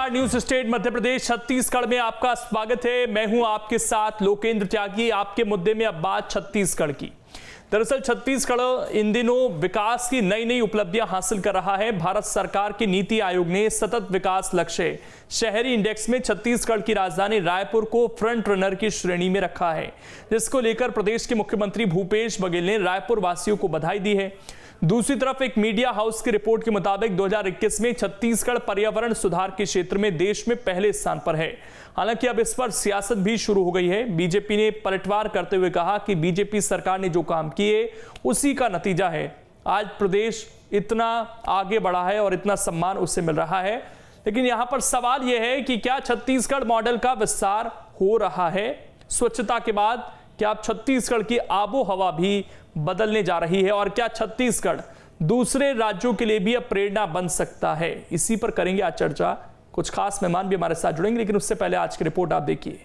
नमस्कार, news state Madhya Pradesh Chhattisgarh में आपका स्वागत है। मैं हूं आपके साथ लोकेंद्र त्यागी। आपके मुद्दे में अब बात छत्तीसगढ़ की। दरअसल छत्तीसगढ़ इन दिनों विकास की नई नई उपलब्धियां हासिल कर रहा है। भारत सरकार की नीति आयोग ने सतत विकास लक्ष्य शहरी इंडेक्स में छत्तीसगढ़ की राजधानी रायपुर को फ्रंट रनर की श्रेणी में रखा है, जिसको लेकर प्रदेश के मुख्यमंत्री भूपेश बघेल ने रायपुर वासियों को बधाई दी है। दूसरी तरफ एक मीडिया हाउस की रिपोर्ट के मुताबिक 2021 में छत्तीसगढ़ पर्यावरण सुधार के क्षेत्र में देश में पहले स्थान पर है। हालांकि अब इस पर सियासत भी शुरू हो गई है। बीजेपी ने पलटवार करते हुए कहा कि बीजेपी सरकार ने जो काम किए उसी का नतीजा है आज प्रदेश इतना आगे बढ़ा है और इतना सम्मान उससे मिल रहा है। लेकिन यहां पर सवाल यह है कि क्या छत्तीसगढ़ मॉडल का विस्तार हो रहा है? स्वच्छता के बाद क्या अब छत्तीसगढ़ की आबो हवा भी बदलने जा रही है और क्या छत्तीसगढ़ दूसरे राज्यों के लिए भी अब प्रेरणा बन सकता है? इसी पर करेंगे आज चर्चा। कुछ खास मेहमान भी हमारे साथ जुड़ेंगे, लेकिन उससे पहले आज की रिपोर्ट आप देखिए।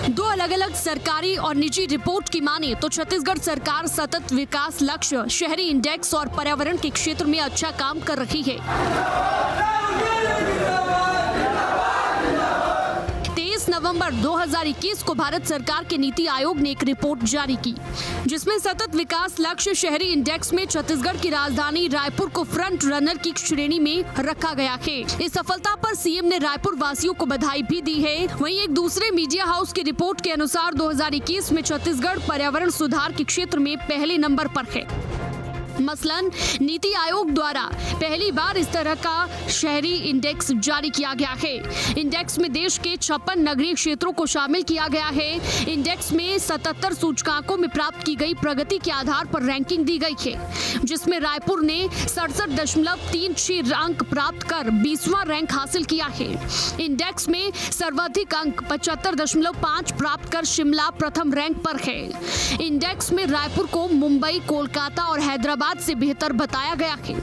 दो अलग अलग सरकारी और निजी रिपोर्ट की माने तो छत्तीसगढ़ सरकार सतत विकास लक्ष्य, शहरी इंडेक्स और पर्यावरण के क्षेत्र में अच्छा काम कर रही है। 23 नवंबर 2021 को भारत सरकार के नीति आयोग ने एक रिपोर्ट जारी की, जिसमें सतत विकास लक्ष्य शहरी इंडेक्स में छत्तीसगढ़ की राजधानी रायपुर को फ्रंट रनर की श्रेणी में रखा गया है। इस सफलता पर सीएम ने रायपुर वासियों को बधाई भी दी है। वहीं एक दूसरे मीडिया हाउस की रिपोर्ट के अनुसार 2021 में छत्तीसगढ़ पर्यावरण सुधार के क्षेत्र में पहले नंबर पर है। मसलन नीति आयोग द्वारा पहली बार इस तरह का शहरी इंडेक्स जारी किया गया है। इंडेक्स में देश के 56 नगरीय क्षेत्रों को शामिल किया गया है। इंडेक्स में 77 सूचकांकों में प्राप्त की गई प्रगति के आधार पर रैंकिंग दी गई है, जिसमें रायपुर ने 67.36 अंक प्राप्त कर 20वां रैंक हासिल किया है। इंडेक्स में सर्वाधिक अंक 75.5 प्राप्त कर शिमला प्रथम रैंक पर है। इंडेक्स में रायपुर को मुंबई, कोलकाता और हैदराबाद से बेहतर बताया गया है।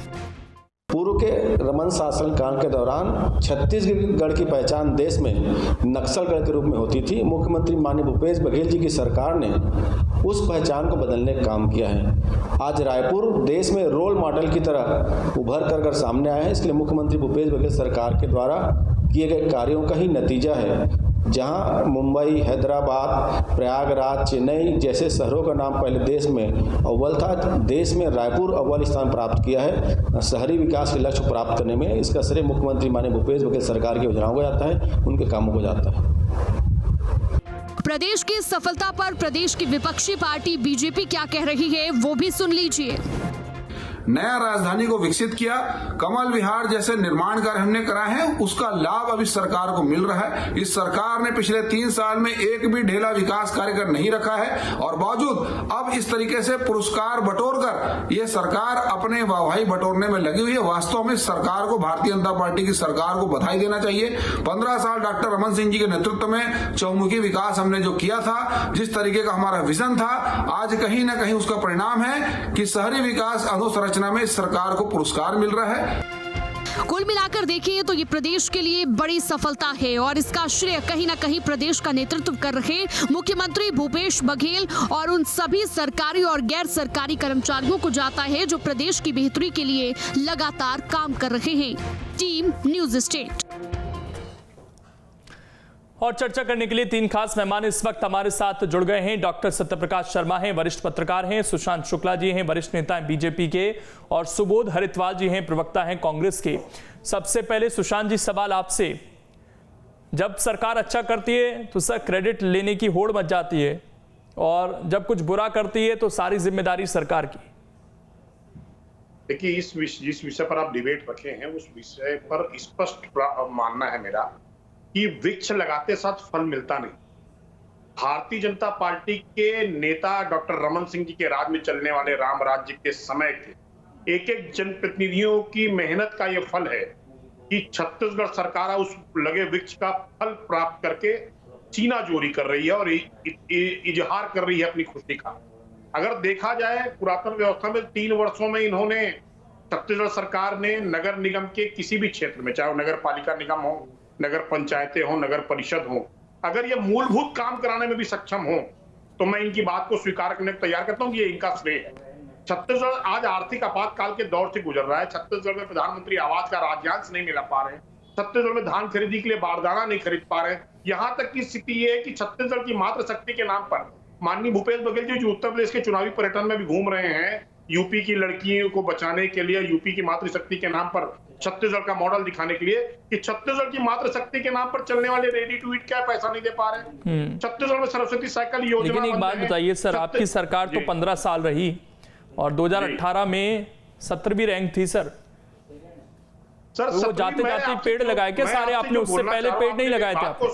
पूर्व के रमन शासन काल के दौरान छत्तीसगढ़ की पहचान देश में नक्सलगढ़ के रूप में होती थी। मुख्यमंत्री माननीय भूपेश बघेल जी की सरकार ने उस पहचान को बदलने का काम किया है। आज रायपुर देश में रोल मॉडल की तरह उभर कर सामने आया है। इसलिए मुख्यमंत्री भूपेश बघेल सरकार के द्वारा किए गए कार्यों का ही नतीजा है। जहां मुंबई, हैदराबाद, प्रयागराज, चेन्नई जैसे शहरों का नाम पहले देश में अव्वल था, देश में रायपुर अव्वल स्थान प्राप्त किया है शहरी विकास के लक्ष्य प्राप्त करने में। इसका श्रेय मुख्यमंत्री माननीय भूपेश बघेल सरकार की योजनाओं को जाता है, उनके कामों को जाता है। प्रदेश की सफलता पर प्रदेश की विपक्षी पार्टी बीजेपी क्या कह रही है, वो भी सुन लीजिए। नया राजधानी को विकसित किया, कमल विहार जैसे निर्माण कार्य हमने कराए हैं, उसका लाभ अब इस सरकार को मिल रहा है। इस सरकार ने पिछले 3 साल में एक भी ढेला विकास कार्य कर नहीं रखा है और बावजूद अब इस तरीके से पुरस्कार बटोरकर ये सरकार अपने वाहवाही बटोरने में लगी हुई है। वास्तव में सरकार को, भारतीय जनता पार्टी की सरकार को बधाई देना चाहिए। 15 साल डॉक्टर रमन सिंह जी के नेतृत्व में चौमुखी विकास हमने जो किया था, जिस तरीके का हमारा विजन था, आज कहीं न कहीं उसका परिणाम है कि शहरी विकास अधोसंरचना में सरकार को पुरस्कार मिल रहा है। कुल मिलाकर देखिए तो ये प्रदेश के लिए बड़ी सफलता है और इसका श्रेय कहीं ना कहीं प्रदेश का नेतृत्व कर रहे मुख्यमंत्री भूपेश बघेल और उन सभी सरकारी और गैर सरकारी कर्मचारियों को जाता है जो प्रदेश की बेहतरी के लिए लगातार काम कर रहे हैं। Team news state. और चर्चा करने के लिए 3 खास मेहमान इस वक्त हमारे साथ जुड़ गए हैं। डॉक्टर सत्यप्रकाश शर्मा हैं, वरिष्ठ पत्रकार हैं। सुशांत शुक्ला जी हैं, वरिष्ठ नेता हैं बीजेपी के। और सुबोध हरिद्वार जी हैं, प्रवक्ता हैं कांग्रेस के। सबसे पहले सुशांत जी, सवाल आपसे। जब सरकार अच्छा करती है तो सर क्रेडिट लेने की होड़ मच जाती है और जब कुछ बुरा करती है तो सारी जिम्मेदारी सरकार की। देखिए, जिस विषय पर आप डिबेट रखे हैं उस विषय पर स्पष्ट मानना है मेरा कि वृक्ष लगाते साथ फल मिलता नहीं। भारतीय जनता पार्टी के नेता डॉक्टर रमन सिंह जी के राज में चलने वाले राम राज्य के समय के एक एक जनप्रतिनिधियों की मेहनत का यह फल है कि छत्तीसगढ़ सरकार उस लगे वृक्ष का फल प्राप्त करके चीना जोरी कर रही है और इजहार कर रही है अपनी खुशी का। अगर देखा जाए पुरातन व्यवस्था में 3 वर्षों में इन्होंने, छत्तीसगढ़ सरकार ने नगर निगम के किसी भी क्षेत्र में, चाहे नगर पालिका निगम हो, नगर पंचायतें हो, नगर परिषद हो, अगर ये मूलभूत काम कराने में भी सक्षम हो तो मैं इनकी बात को स्वीकार करने को तैयार करता हूं कि ये इनका श्रेय है। छत्तीसगढ़ आज आर्थिक आपातकाल के दौर से गुजर रहा है। छत्तीसगढ़ में प्रधानमंत्री आवास का राज्यांश नहीं मिला पा रहे हैं। छत्तीसगढ़ में धान खरीदी के लिए बारदाना नहीं खरीद पा रहे हैं। यहाँ तक की स्थिति ये है कि छत्तीसगढ़ की मातृ शक्ति के नाम पर माननीय भूपेश बघेल जी जो उत्तर प्रदेश के चुनावी पर्यटन में भी घूम रहे हैं, यूपी की लड़कियों को बचाने के लिए, यूपी की मातृशक्ति के नाम पर छत्तीसगढ़ का मॉडल दिखाने के लिए, कि छत्तीसगढ़ की मातृशक्ति के नाम पर चलने वाले रेडी टू ईट क्या पैसा नहीं दे पा रहे। छत्तीसगढ़ में सरस्वती साइकिल योजना। लेकिन एक बात बताइए सर, आपकी सरकार तो 15 साल रही और 2018 में 17वीं रैंक थी सर। सर वो जाते जाते पेड़ लगाए क्या सारे आपने? उससे पहले पेड़ नहीं लगाए थे आपने?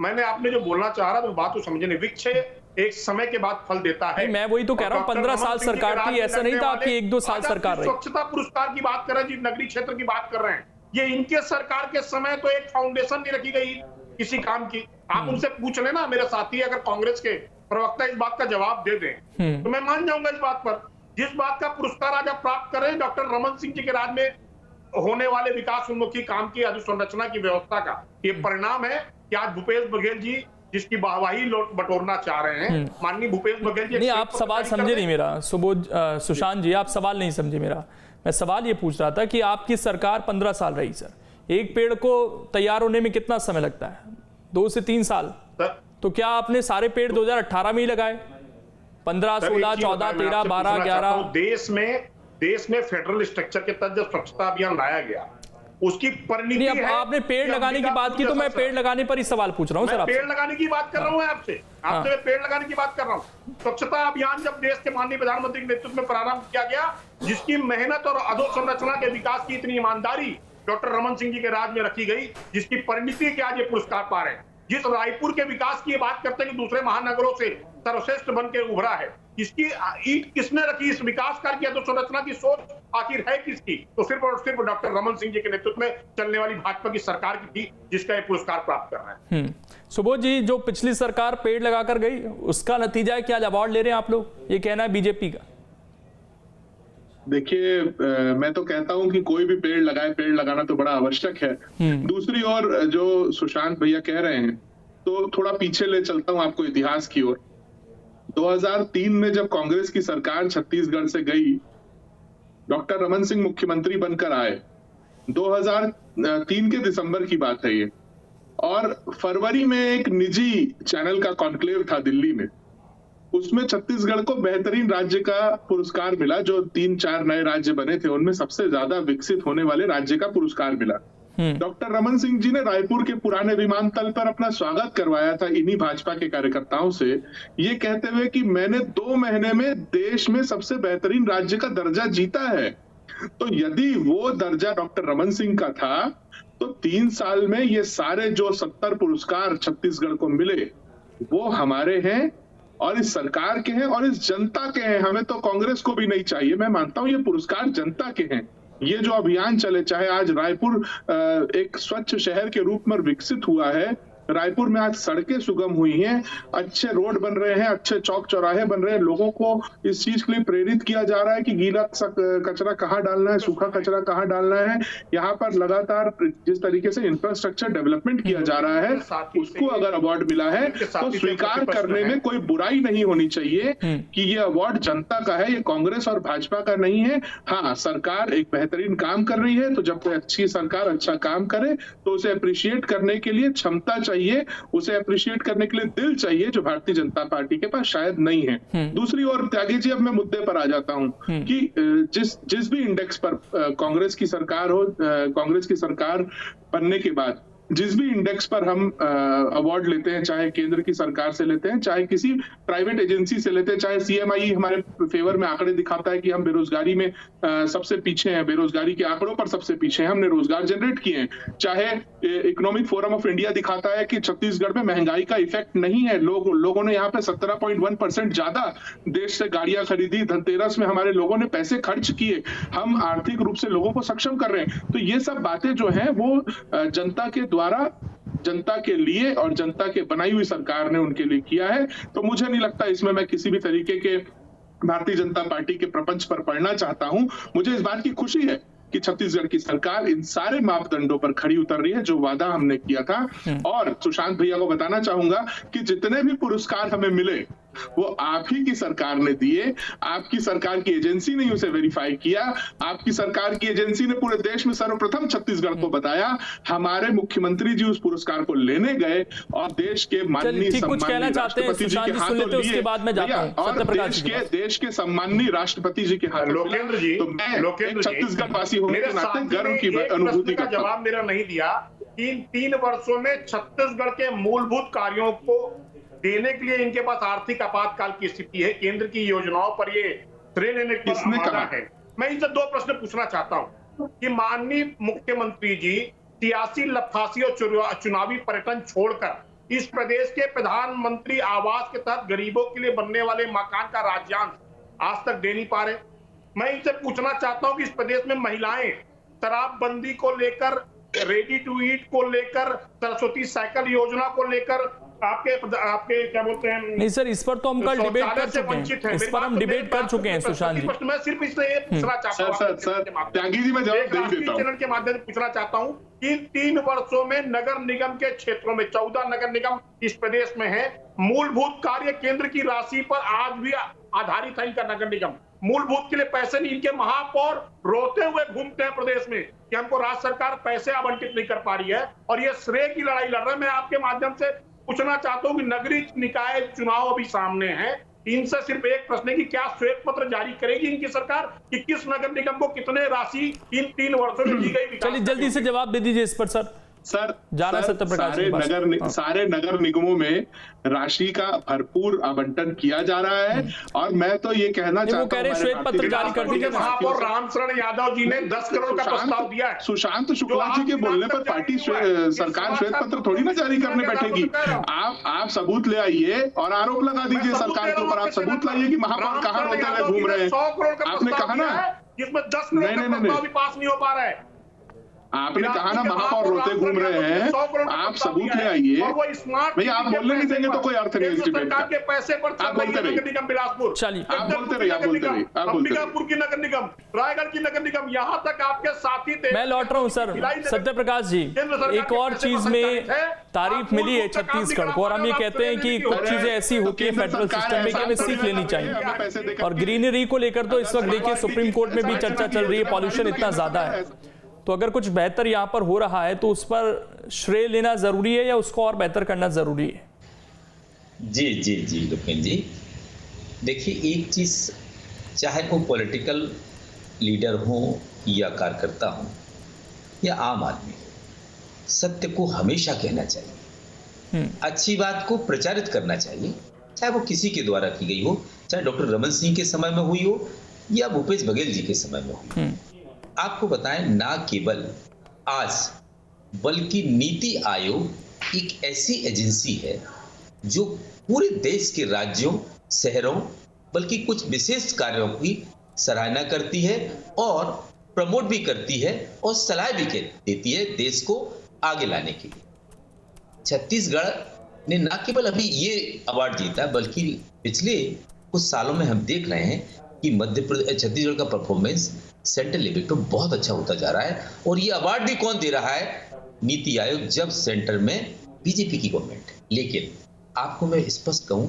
मैंने आपने जो बोलना चाह रहा था बात तो समझे नहीं। वृक्ष एक समय के बाद फल देता है। मैं वही तो कह रहा हूँ, 15 साल सरकार थी, ऐसा नहीं था आपकी 1-2 साल सरकार रही। स्वच्छता पुरस्कार की बात कर रहे हैं जी, नगरीय क्षेत्र की बात कर रहे हैं, ये इनके सरकार के समय तो एक फाउंडेशन नहीं रखी गई किसी काम की। आप उनसे पूछ लेना, मेरे साथी अगर कांग्रेस के प्रवक्ता इस बात का जवाब दे दें तो मैं मान जाऊंगा इस बात पर। जिस बात का पुरस्कार आज आप प्राप्त कर रहे हैं डॉक्टर रमन सिंह जी के राज में होने वाले विकास उन्मुखी काम की अधोसंरचना की व्यवस्था का ये परिणाम है कि आज भूपेश बघेल जी जिसकी वाहवाही बटोरना चाह रहे हैं, माननीय भूपेश बघेल जी। नहीं, आप सवाल समझे नहीं मेरा सुशांत जी, आप सवाल नहीं समझे मेरा। मैं सवाल ये पूछ रहा था कि आपकी सरकार 15 साल रही सर, एक पेड़ को तैयार होने में कितना समय लगता है? 2 से 3 साल। तो क्या आपने सारे पेड़ 2018 में ही लगाए? 15, 16, 14, 13, 12, 11? देश में फेडरल स्ट्रक्चर के तहत जब स्वच्छता अभियान लाया गया उसकी परिणति है। आपने पेड़ लगाने की बात की तो मैं पेड़ लगाने पर ही सवाल पूछ रहा हूँ सर। पेड़ लगाने की बात कर रहा हूँ आपसे मैं पेड़ लगाने की बात कर रहा हूँ। स्वच्छता अभियान जब देश के माननीय प्रधानमंत्री के नेतृत्व में प्रारंभ किया गया, जिसकी मेहनत और अधोसंरचना के विकास की इतनी ईमानदारी डॉक्टर रमन सिंह जी के राज में रखी गई, जिसकी परिणति के आज ये पुरस्कार पा रहे हैं। जिस रायपुर के विकास की बात करते हैं कि दूसरे महानगरों से सर्वश्रेष्ठ बन के उभरा है, इसकी ईंट किसने रखी? इस विकास कार्य की अधोसंरचना की सोच आखिर है किसकी? तो सिर्फ और सिर्फ डॉक्टर रमन सिंह जी के नेतृत्व में चलने वाली भाजपा की सरकार की थी, जिसका ये पुरस्कार प्राप्त कर रहे हैं। सुबोध जी, जो पिछली सरकार पेड़ लगाकर गई उसका नतीजा है कि आज अवार्ड ले रहे हैं आप लोग, ये कहना है बीजेपी का। देखिए, मैं तो कहता हूं कि कोई भी पेड़ लगाए, पेड़ लगाना तो बड़ा आवश्यक है। दूसरी ओर जो सुशांत भैया कह रहे हैं, तो थोड़ा पीछे ले चलता हूं आपको इतिहास की ओर। 2003 में जब कांग्रेस की सरकार छत्तीसगढ़ से गई, डॉक्टर रमन सिंह मुख्यमंत्री बनकर आए। 2003 के दिसंबर की बात है ये, और फरवरी में एक निजी चैनल का कॉन्क्लेव था दिल्ली में, उसमें छत्तीसगढ़ को बेहतरीन राज्य का पुरस्कार मिला। जो 3-4 नए राज्य बने थे उनमें सबसे ज्यादा विकसित होने वाले राज्य का पुरस्कार मिला। डॉक्टर रमन सिंह जी ने रायपुर के पुराने विमानतल पर अपना स्वागत करवाया था इन्हीं भाजपा के कार्यकर्ताओं से, ये कहते हुए कि मैंने 2 महीने में देश में सबसे बेहतरीन राज्य का दर्जा जीता है। तो यदि वो दर्जा डॉक्टर रमन सिंह का था, तो 3 साल में ये सारे जो 70 पुरस्कार छत्तीसगढ़ को मिले वो हमारे हैं और इस सरकार के हैं और इस जनता के हैं। हमें तो कांग्रेस को भी नहीं चाहिए। मैं मानता हूं ये पुरस्कार जनता के हैं। ये जो अभियान चले, चाहे आज रायपुर एक स्वच्छ शहर के रूप में विकसित हुआ है, रायपुर में आज सड़कें सुगम हुई हैं, अच्छे रोड बन रहे हैं, अच्छे चौक चौराहे बन रहे हैं, लोगों को इस चीज के लिए प्रेरित किया जा रहा है कि गीला कचरा कहाँ डालना है, सूखा कचरा कहाँ डालना है। यहाँ पर लगातार जिस तरीके से इंफ्रास्ट्रक्चर डेवलपमेंट किया जा रहा है, उसको अगर अवार्ड मिला है तो स्वीकार करने में कोई बुराई नहीं होनी चाहिए कि ये अवार्ड जनता का है, ये कांग्रेस और भाजपा का नहीं है। हाँ, सरकार एक बेहतरीन काम कर रही है, तो जब कोई अच्छी सरकार अच्छा काम करे तो उसे अप्रिशिएट करने के लिए क्षमता चाहिए, उसे अप्रिशिएट करने के लिए दिल चाहिए, जो भारतीय जनता पार्टी के पास शायद नहीं है। दूसरी ओर त्यागी जी, अब मैं मुद्दे पर आ जाता हूं कि जिस भी इंडेक्स पर कांग्रेस की सरकार हो, कांग्रेस की सरकार बनने के बाद जिस भी इंडेक्स पर हम अवार्ड लेते हैं, चाहे केंद्र की सरकार से लेते हैं, चाहे किसी प्राइवेट एजेंसी से लेते हैं, चाहे सीएमआई हमारे फेवर में आंकड़े दिखाता है कि हम बेरोजगारी में सबसे पीछे हैं, बेरोजगारी के आंकड़ों पर सबसे पीछे हैं, हमने रोजगार जनरेट किए हैं, चाहे इकोनॉमिक फोरम ऑफ इंडिया दिखाता है कि छत्तीसगढ़ में महंगाई का इफेक्ट नहीं है, लोगों ने यहाँ पे 17.1% ज्यादा देश से गाड़ियां खरीदी, धनतेरस में हमारे लोगों ने पैसे खर्च किए, हम आर्थिक रूप से लोगों को सक्षम कर रहे हैं। तो ये सब बातें जो है वो जनता के द्वारा, जनता के लिए और जनता के बनाई हुई सरकार ने उनके लिए किया है। तो मुझे नहीं लगता इसमें मैं किसी भी तरीके के भारतीय जनता पार्टी के प्रपंच पर पड़ना चाहता हूं। मुझे इस बात की खुशी है कि छत्तीसगढ़ की सरकार इन सारे मापदंडों पर खड़ी उतर रही है जो वादा हमने किया था। और सुशांत भैया को बताना चाहूंगा कि जितने भी पुरस्कार हमें मिले, वो आप ही की सरकार ने दिए। आपकी सरकार की एजेंसी ने उसे वेरीफाई किया। आपकी सरकार की एजेंसी ने पूरे देश में सर्वप्रथम छत्तीसगढ़ को बताया। हमारे मुख्यमंत्री जी उस पुरस्कार को लेने गए और देश के माननीय सम्माननीय राष्ट्रपति जी के हाथों लिए, और देश के सम्माननीय राष्ट्रपति जी के हाथों लोकेंद्र जी, तो मैं छत्तीसगढ़ वासी होने के नाते गर्व की अनुभूति का जवाब मेरा नहीं दिया। इन 3 वर्षों में छत्तीसगढ़ के मूलभूत कार्यों को देने के लिए इनके पास आर्थिक आपातकाल की स्थिति है। केंद्र की योजनाओं पर ये श्रेय लेने की किसने कहा है? मैं इनसे 2 प्रश्न पूछना चाहता हूं कि माननीय मुख्यमंत्री जी सियासी लफासी और चुनावी पर्यटन छोड़कर इस प्रदेश के प्रधानमंत्री आवास के तहत गरीबों के लिए बनने वाले मकान का राज्यांश आज तक दे नहीं पा रहे। मैं इनसे पूछना चाहता हूं कि इस प्रदेश में महिलाएं शराबबंदी को लेकर, रेडी टू ईट को लेकर, सरस्वती साइकिल योजना को लेकर आपके क्या बोलते हैं? नहीं सर, इस पर तो हम कल डिबेट कर चुके हैं। इस पर हम डिबेट कर चुके हैं सुशांत जी। मैं सिर्फ इसलिए ये पूछना चाहता हूं, त्यागी जी, मैं जवाब दे देता हूं। चैनल के माध्यम से पूछना चाहता हूं कि 3 वर्षों में नगर निगम के क्षेत्रों में 14 नगर निगम इस प्रदेश में है। मूलभूत कार्य केंद्र की राशि पर आज भी आधारित है इनका नगर निगम। मूलभूत के लिए पैसे नहीं, इनके महापौर रोते हुए घूमते हैं प्रदेश में कि हमको राज्य सरकार पैसे आवंटित नहीं कर पा रही है और ये श्रेय की लड़ाई लड़ रहे हैं। मैं आपके माध्यम से पूछना चाहता हूं कि नगरीय निकाय चुनाव अभी सामने है, इनसे सिर्फ एक प्रश्न है कि क्या श्वेत पत्र जारी करेगी इनकी सरकार कि किस नगर निगम को कितने राशि इन 3 वर्षों में दी गई? चलिए जल्दी से जवाब दे दीजिए इस पर सर। सारे नगर निगमों में राशि का भरपूर आवंटन किया जा रहा है और मैं तो ये कहना चाहता हूं, श्वेत पत्र जारी कर दीजिए। महापौर रामशरण यादव जी ने 10 करोड़ का प्रस्ताव दिया है। सुशांत शुक्ला जी के बोलने पर पार्टी सरकार श्वेत पत्र थोड़ी ना जारी करने बैठेगी। आप सबूत ले आइए और आरोप लगा दीजिए सरकार के ऊपर। आप सबूत लाइए कि महापौर कहां रोते हुए घूम रहे हैं। 100 करोड़ का आपने कहा ना, जिसमें 10 करोड़ का प्रस्ताव भी पास नहीं हो पा रहा है। आपने कहा ना महापौर रोते घूम रहे हैं। आप सबूत ले आइए। भैया आप बोलने नहीं देंगे तो कोई अर्थ नहीं इस डिबेट का। के पैसे पर आप बोलते रहिए। नगर निगम बिलासपुर, चलिए आप बोलते रहिए। अंबिकापुर की नगर निगम, रायगढ़ की नगर निगम, यहाँ तक आपके साथी थे। मैं लौट रहा हूँ सर। सत्य प्रकाश जी, एक और चीज में तारीफ मिली है छत्तीसगढ़ को और हम ये कहते हैं कि कुछ चीजें ऐसी होती है फेडरल सिस्टम में कि हमें सीख लेनी चाहिए। और ग्रीनरी को लेकर तो इस वक्त देखिए सुप्रीम कोर्ट में भी चर्चा चल रही है, पॉल्यूशन इतना ज्यादा है। तो अगर कुछ बेहतर यहाँ पर हो रहा है तो उस पर श्रेय लेना जरूरी है या उसको और बेहतर करना जरूरी है? जी जी जी लोकेंद्र जी, देखिए एक चीज, चाहे वो पॉलिटिकल लीडर हो या कार्यकर्ता हो या आम आदमी, सत्य को हमेशा कहना चाहिए, अच्छी बात को प्रचारित करना चाहिए, चाहे वो किसी के द्वारा की गई हो, चाहे डॉक्टर रमन सिंह के समय में हुई हो या भूपेश बघेल जी के समय में हुई। आपको बताएं, ना केवल आज बल्कि नीति आयोग एक ऐसी एजेंसी है जो पूरे देश के राज्यों, शहरों, बल्कि कुछ विशेष कार्यों की सराहना करती है और प्रमोट भी करती है और सलाह भी देती है देश को आगे लाने के लिए। छत्तीसगढ़ ने न केवल अभी ये अवार्ड जीता बल्कि पिछले कुछ सालों में हम देख रहे हैं कि मध्य प्रदेश, छत्तीसगढ़ का परफॉर्मेंस सेंट्रल लेवल पे बहुत अच्छा होता जा रहा है। और ये अवार्ड भी कौन दे रहा है? नीति आयोग, जब सेंटर में बीजेपी की गवर्नमेंट है। लेकिन आपको मैं स्पष्ट कहूं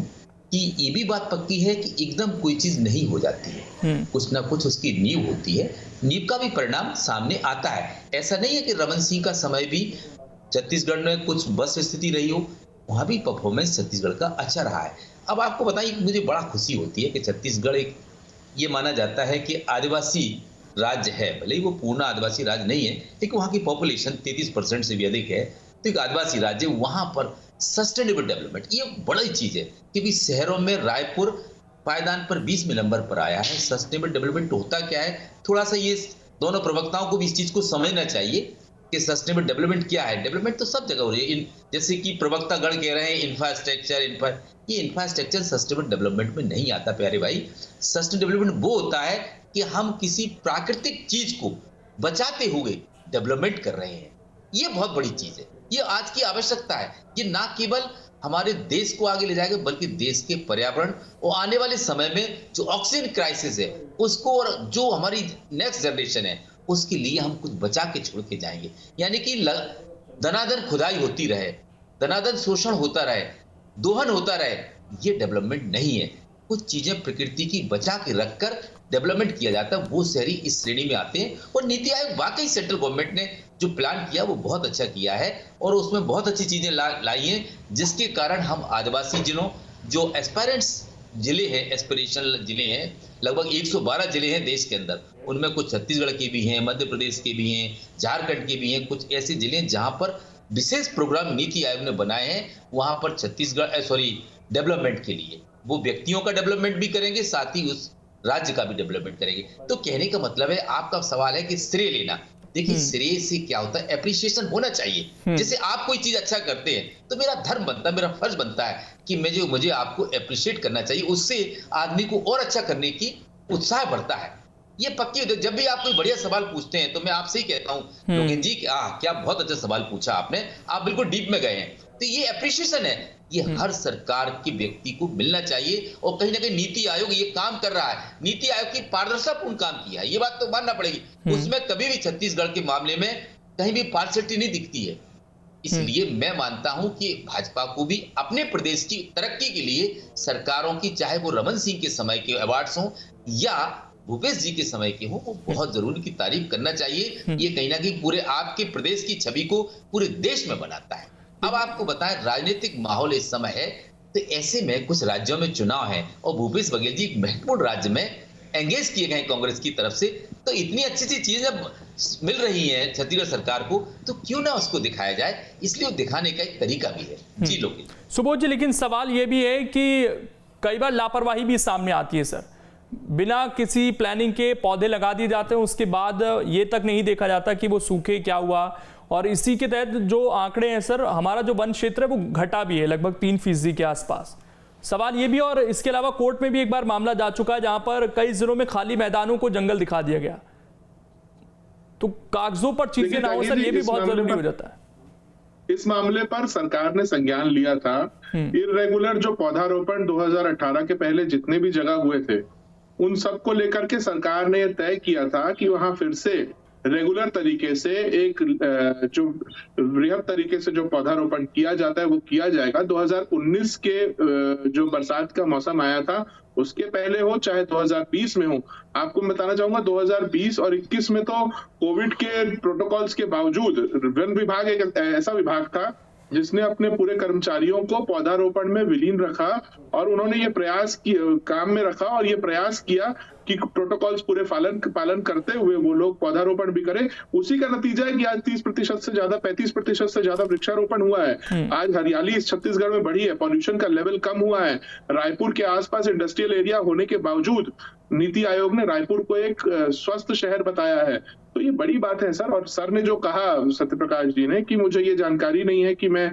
कि ये भी बात पक्की है कि एकदम कोई चीज नहीं हो जाती है, कुछ ना कुछ उसकी नींव होती है, नींव का भी परिणाम सामने आता है। ऐसा नहीं है कि रमन सिंह का समय भी छत्तीसगढ़ में कुछ बस स्थिति रही हो, वहां भी परफॉर्मेंस छत्तीसगढ़ का अच्छा रहा है। अब आपको बताइए, मुझे बड़ा खुशी होती है कि छत्तीसगढ़ एक, ये माना जाता है कि आदिवासी राज्य है, भले ही वो पूर्ण आदिवासी राज्य नहीं है, लेकिन वहाँ की पॉपुलेशन 33% से भी अधिक है, तो एक आदिवासी राज्य, वहाँ पर सस्टेनेबल डेवलपमेंट ये बड़ी चीज है। क्योंकि शहरों में रायपुर पायदान पर 20वें नंबर पर आया है। सस्टेनेबल डेवलपमेंट होता क्या है, थोड़ा सा ये दोनों प्रवक्ताओं को भी इस चीज को समझना चाहिए कि सस्टेनेबल डेवलपमेंट क्या है। डेवलपमेंट तो सब जगह हो रही है, जैसे कि प्रवक्ता गण कह रहे हैं इंफ्रास्ट्रक्चर, ये इंफ्रास्ट्रक्चर सस्टेनेबल डेवलपमेंट में नहीं आता प्यारे भाई। सस्टेनेबल डेवलपमेंट वो होता है कि हम किसी प्राकृतिक चीज को बचाते हुए डेवलपमेंट कर रहे हैं। ये बहुत बड़ी चीज है, ये आज की आवश्यकता है। ये ना केवल हमारे देश को आगे ले जाएगा बल्कि देश के पर्यावरण और आने वाले समय में जो ऑक्सीजन क्राइसिस है उसको, और जो हमारी नेक्स्ट जनरेशन है उसके लिए हम कुछ बचा के छोड़ के जाएंगे। यानी कि धनाधन खुदाई होती रहे, धनाधन शोषण होता रहे, दोहन होता रहे, ये डेवलपमेंट नहीं है। कुछ चीजें प्रकृति की बचा के रखकर डेवलपमेंट किया जाता है, वो शहरी इस श्रेणी में आते हैं। और नीति आयोग वाकई सेंट्रल गवर्नमेंट ने जो प्लान किया वो बहुत अच्छा किया है और उसमें बहुत अच्छी चीजें लाई हैं, जिसके कारण हम आदिवासी जिलों जो एस्पायरेंट्स जिले हैं, एस्पिरेशनल जिले हैं, लगभग 112 जिले हैं देश के अंदर, उनमें कुछ छत्तीसगढ़ के भी हैं, मध्य प्रदेश के भी हैं, झारखंड के भी हैं, कुछ ऐसे जिले हैं जहां पर विशेष प्रोग्राम नीति आयोग ने बनाए हैं। वहां पर डेवलपमेंट के लिए वो व्यक्तियों का डेवलपमेंट भी करेंगे, साथ ही उस राज्य का भी डेवलपमेंट करेंगे। तो कहने का मतलब है, आपका सवाल है कि श्रेय लेना। देखिए, श्रेय से क्या होता है, एप्रिसिएशन होना चाहिए। जैसे आप कोई चीज अच्छा करते हैं तो मेरा धर्म बनता है, मेरा फर्ज बनता है कि मुझे आपको एप्रिशिएट करना चाहिए। उससे आदमी को और अच्छा करने की उत्साह बढ़ता है। ये पक्की। जब भी आप कोई बढ़िया सवाल पूछते हैं तो मैं आपसे ही कहता हूं लोकेंद्र जी, क्या बहुत अच्छा सवाल पूछा आपने, आप बिल्कुल डीप में गए हैं। तो ये एप्रिशिएशन है, ये हर सरकार के व्यक्ति को मिलना चाहिए। और कहीं ना कहीं नीति आयोग ये काम कर रहा है। नीति आयोग की पारदर्शितापूर्ण काम किया है, ये बात तो मानना पड़ेगी। उसमें कभी भी छत्तीसगढ़ के मामले में कहीं भी पार्शियलिटी नहीं दिखती है। इसलिए मैं मानता हूं कि भाजपा को भी अपने प्रदेश की तरक्की के लिए सरकारों की, चाहे वो रमन सिंह के समय के अवार्ड्स हों या भूपेश जी के समय के हो, वो बहुत जरूर की तारीफ करना चाहिए। ये कहीं ना कहीं पूरे आपके प्रदेश की छवि को पूरे देश में बनाता है। अब आपको बताएं, राजनीतिक माहौल इस समय है, तो ऐसे में कुछ राज्यों में चुनाव है और भूपेश बघेल जी एक महत्वपूर्ण राज्य में एंगेज किए गए कांग्रेस की तरफ से। तो इतनी अच्छी चीजें जब मिल रही हैं छत्तीसगढ़ सरकार को, तो क्यों ना उसको दिखाया जाए। इसलिए दिखाने का एक तरीका भी है। जी लोग सुबोध जी, लेकिन सवाल ये भी है कि कई बार लापरवाही भी सामने आती है सर। बिना किसी प्लानिंग के पौधे लगा दिए जाते हैं, उसके बाद ये तक नहीं देखा जाता कि वो सूखे, क्या हुआ। और इसी के तहत जो आंकड़े हैं सर, हमारा जो वन क्षेत्र है वो घटा भी है लगभग 3% के आसपास। सवाल ये भी, और इसके अलावा कोर्ट में भी एक बार मामला जा चुका है जहां पर कई जिलों में खाली मैदानों को जंगल दिखा दिया गया। तो कागजों पर चीजें ना हो सर, ये भी बहुत जरूरी हो जाता है। इस मामले पर सरकार ने संज्ञान लिया था। इर्रेगुलर जो पौधारोपण 2018 के पहले जितने भी जगह हुए थे, उन सबको लेकर के सरकार ने तय किया था कि वहां फिर से रेगुलर तरीके से एक जो वृहद तरीके से जो पौधारोपण किया जाता है वो किया जाएगा। 2019 के जो बरसात का मौसम आया था उसके पहले हो, चाहे 2020 में हो। आपको मैं बताना चाहूंगा 2020 और 21 में तो कोविड के प्रोटोकॉल्स के बावजूद वन विभाग एक ऐसा विभाग था जिसने अपने पूरे कर्मचारियों को पौधारोपण में विलीन रखा और उन्होंने ये प्रयास काम में रखा और ये प्रयास किया कि प्रोटोकॉल्स पूरे पालन करते हुए वो लोग पौधारोपण भी करें। उसी का नतीजा है कि आज 30% से ज्यादा, 35% से ज्यादा वृक्षारोपण हुआ है। आज हरियाली इस छत्तीसगढ़ में बढ़ी है, पॉल्यूशन का लेवल कम हुआ है। रायपुर के आसपास इंडस्ट्रियल एरिया होने के बावजूद नीति आयोग ने रायपुर को एक स्वस्थ शहर बताया है। तो ये बड़ी बात है सर। और सर ने जो कहा सत्यप्रकाश जी ने कि मुझे ये जानकारी नहीं है कि मैं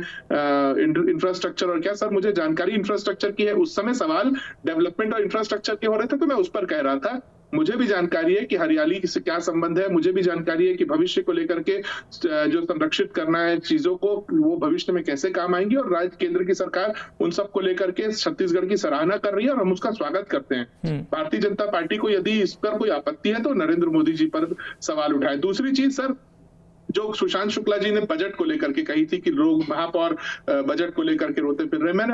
इंफ्रास्ट्रक्चर और क्या, सर मुझे जानकारी इंफ्रास्ट्रक्चर की है। उस समय सवाल डेवलपमेंट और इंफ्रास्ट्रक्चर के हो रहे थे तो मैं उस पर कह रहा था। मुझे भी जानकारी है कि हरियाली से क्या संबंध है, मुझे भी जानकारी है कि भविष्य को लेकर के जो संरक्षित करना है चीजों को, वो भविष्य में कैसे काम आएंगी। और राज्य केंद्र की सरकार उन सब को लेकर के छत्तीसगढ़ की सराहना कर रही है और हम उसका स्वागत करते हैं। भारतीय जनता पार्टी को यदि इस पर कोई आपत्ति है तो नरेंद्र मोदी जी पर सवाल उठाए। दूसरी चीज सर, जो सुशांत शुक्ला जी ने बजट को लेकर के कही थी कि लोग महापौर बजट को लेकर के रोते फिर रहे। मैं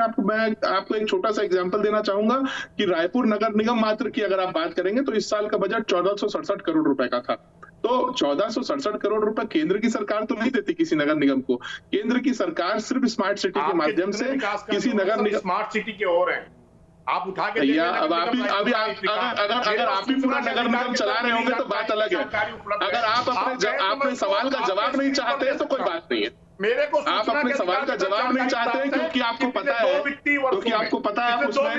आपको एक छोटा सा एग्जांपल देना चाहूंगा कि रायपुर नगर निगम मात्र की अगर आप बात करेंगे तो इस साल का बजट 1467 करोड़ रुपए का था। तो 1467 करोड़ रुपए केंद्र की सरकार तो नहीं देती किसी नगर निगम को। केंद्र की सरकार सिर्फ स्मार्ट सिटी के माध्यम से किसी नगर निगम, स्मार्ट सिटी के और है, आप उठा के भैया अब अगर आप भी पूरा नगर निगम चला रहे होंगे तो बात अलग है। अगर आप अपने सवाल का जवाब नहीं चाहते हैं तो कोई बात नहीं है। मेरे को आप अपने सवाल का जवाब नहीं चाहते हैं क्योंकि आपको पता है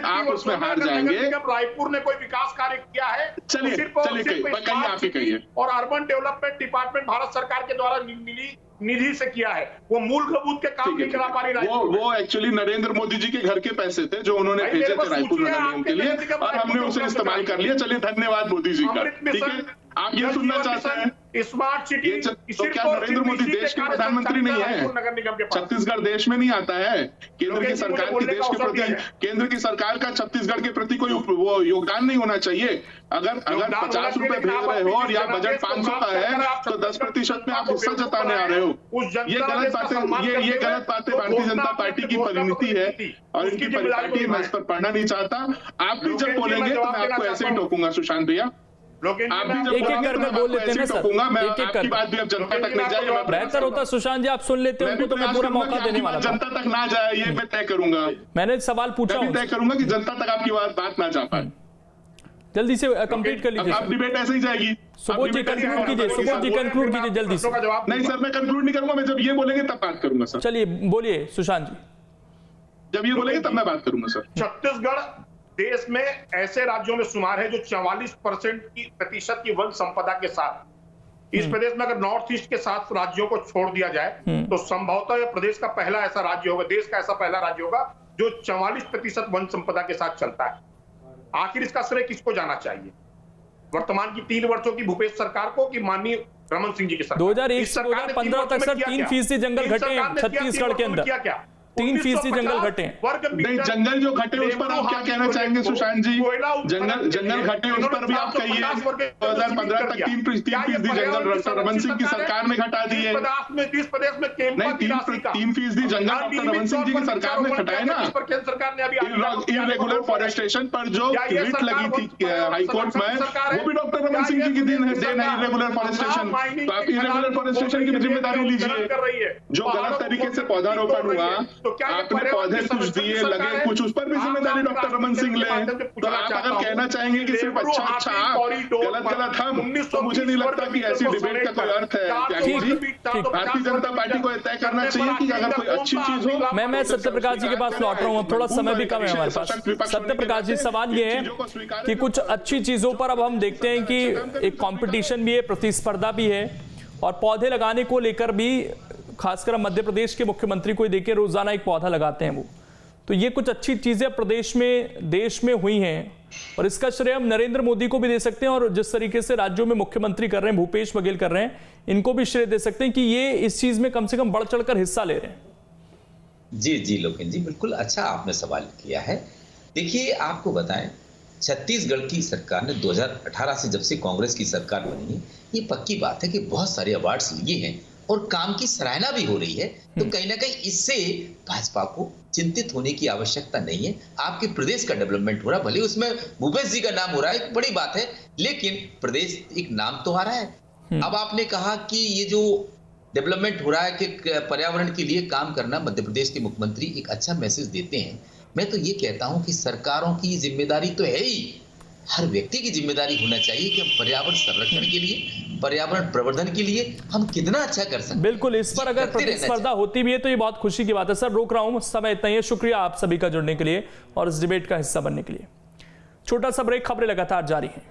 आप उसमें हार जाएंगे। रायपुर ने कोई विकास कार्य किया है? चलिए कहिए, आप ही कहिए। और अर्बन डेवलपमेंट डिपार्टमेंट भारत सरकार के द्वारा मिली निधि से किया है, वो मूलभूत के काम नहीं करा पा रही। वो एक्चुअली नरेंद्र मोदी जी के घर के पैसे थे जो उन्होंने भेजे थे रायपुर नगर निगम के लिए और हमने उसे इस्तेमाल कर लिया। चलिए धन्यवाद मोदी जी का। ठीक है, आप ये सुनना चाहते हैं स्मार्ट सिटी तो क्या नरेंद्र मोदी देश के प्रधानमंत्री नहीं है? नगर निगम के पास छत्तीसगढ़ देश में नहीं आता है? केंद्र की सरकार की देश के प्रति, केंद्र की सरकार का छत्तीसगढ़ के प्रति कोई वो योगदान नहीं होना चाहिए? अगर 50 रुपए भेज रहे हो और या बजट 500 का है तो 10% में आप हिस्सा जताने आ रहे हो। ये गलत बातें, ये गलत बातें भारतीय जनता पार्टी की परिणति है और इनकी परिपाटी मैं इस पर पढ़ना नहीं चाहता। आप भी जब बोलेंगे तो मैं आपको ऐसे ही टोकूंगा सुशांत भैया। आप भी एक एक करके बोल लेते हैं ना सर, मैं एक एक आपकी बात भी अब जनता तक नहीं जाए। बेहतर होता सुशांत जी आप सुन लेते हैं उनको, तो मैं पूरा मौका देने वाला था। जनता तक ना जाए ये मैं तय करूंगा। मैंने सवाल पूछा, तय करूंगा कि जनता तक आपकी बात ना जा पाए। जल्दी से कंप्लीट कर लीजिए। अब डिबेट ऐसे ही जाएगी। सुबोध जी कंक्लूड कीजिए, सुबोध जी कंक्लूड कीजिए जल्दी से। नहीं सर, मैं कंक्लूड नहीं करूंगा, मैं जब ये बोलेंगे तब बात करूंगा सर। चलिए बोलिए सुशांत जी। जब ये बोलेंगे तब मैं बात करूंगा सर। छत्तीसगढ़ देश में ऐसे राज्यों में शुमार है जो 44% की वन संपदा के साथ, इस प्रदेश में अगर नॉर्थ ईस्ट के 7 राज्यों को छोड़ दिया जाए तो संभवतः यह प्रदेश का पहला ऐसा राज्य होगा, देश का ऐसा पहला राज्य होगा जो 44% वन संपदा के साथ चलता है। आखिर इसका श्रेय किसको जाना चाहिए? वर्तमान की 3 वर्षों की भूपेश सरकार को कि माननीय रमन सिंह जी की सरकार? 2001 से 2015 तक सर 3% जंगल घटे हैं छत्तीसगढ़ के अंदर। क्या 3% जंगल घटे। नहीं, जंगल जो घटे उस पर आप क्या कहना चाहेंगे सुशांत जी? जंगल घटे उस पर भी आप कहिए। 2015 तक 3% जंगल डॉक्टर रमन सिंह की सरकार ने घटा दिए। नहीं, 3% जंगल डॉक्टर रमन सिंह जी की सरकार ने घटाए ना। इर्रेगुलर फॉरेस्टेशन पर जो रिट लगी थी हाईकोर्ट में, वो भी डॉक्टर रमन सिंह जी की देन है इर्रेगुलर फॉरेस्टेशन। तो आप इर्रेगुलर फॉरेस्टेशन की जिम्मेदारी लीजिए। जो गलत तरीके से पौधारोपण हुआ, आपने पौधे कुछ दिए लगे कुछ, उस पर भी जिम्मेदारी डॉक्टर रमन सिंह ले। तो आप अगर कहना चाहेंगे कि सिर्फ अच्छा आप गलत हम, तो मुझे नहीं लगता कि ऐसी डिबेट का कोई अर्थ है। भारतीय जनता पार्टी को तय करना चाहिए कि अगर कोई अच्छी चीज हो। मैं सत्य प्रकाश जी के पास लौट रहा हूँ, थोड़ा समय भी कम है हमारे पास। सत्य प्रकाश जी, सवाल ये है कि कुछ अच्छी चीजों पर अब हम देखते हैं कि एक कंपटीशन भी है, प्रतिस्पर्धा भी है, और पौधे लगाने को लेकर भी खासकर मध्य प्रदेश के मुख्यमंत्री को देखिए रोजाना एक पौधा लगाते हैं वो। तो ये कुछ अच्छी चीजें प्रदेश में देश में हुई हैं और इसका श्रेय हम नरेंद्र मोदी को भी दे सकते हैं, और जिस तरीके से राज्यों में मुख्यमंत्री कर रहे हैं, भूपेश बघेल कर रहे हैं, इनको भी श्रेय दे सकते हैं कि ये इस चीज में कम से कम बढ़ चढ़कर हिस्सा ले रहे हैं। जी लोकेन जी, बिल्कुल अच्छा आपने सवाल किया है। देखिए आपको बताएं, छत्तीसगढ़ की सरकार ने 2018 से जब से कांग्रेस की सरकार बनी है, ये पक्की बात है कि बहुत सारे अवार्ड्स लिए हैं और काम की सराहना भी हो रही है। तो कहीं ना कहीं इससे भाजपा को चिंतित होने की आवश्यकता नहीं है। आपके प्रदेश का डेवलपमेंट हो रहा है, भले उसमें भूपेश जी का नाम हो रहा है, एक बड़ी बात है, लेकिन प्रदेश एक नाम तो आ रहा है। अब आपने कहा कि ये जो डेवलपमेंट हो रहा है कि पर्यावरण के लिए काम करना, मध्य प्रदेश के मुख्यमंत्री एक अच्छा मैसेज देते हैं। मैं तो ये कहता हूं कि सरकारों की जिम्मेदारी तो है ही, हर व्यक्ति की जिम्मेदारी होना चाहिए कि हम पर्यावरण संरक्षण के लिए, पर्यावरण प्रवर्धन के लिए हम कितना अच्छा कर सकते हैं। बिल्कुल, इस पर अगर प्रतिस्पर्धा होती भी है तो ये बहुत खुशी की बात है। सर रोक रहा हूं, समय इतना ही है। शुक्रिया आप सभी का जुड़ने के लिए और इस डिबेट का हिस्सा बनने के लिए। छोटा सा ब्रेक, खबरें लगातार जारी हैं।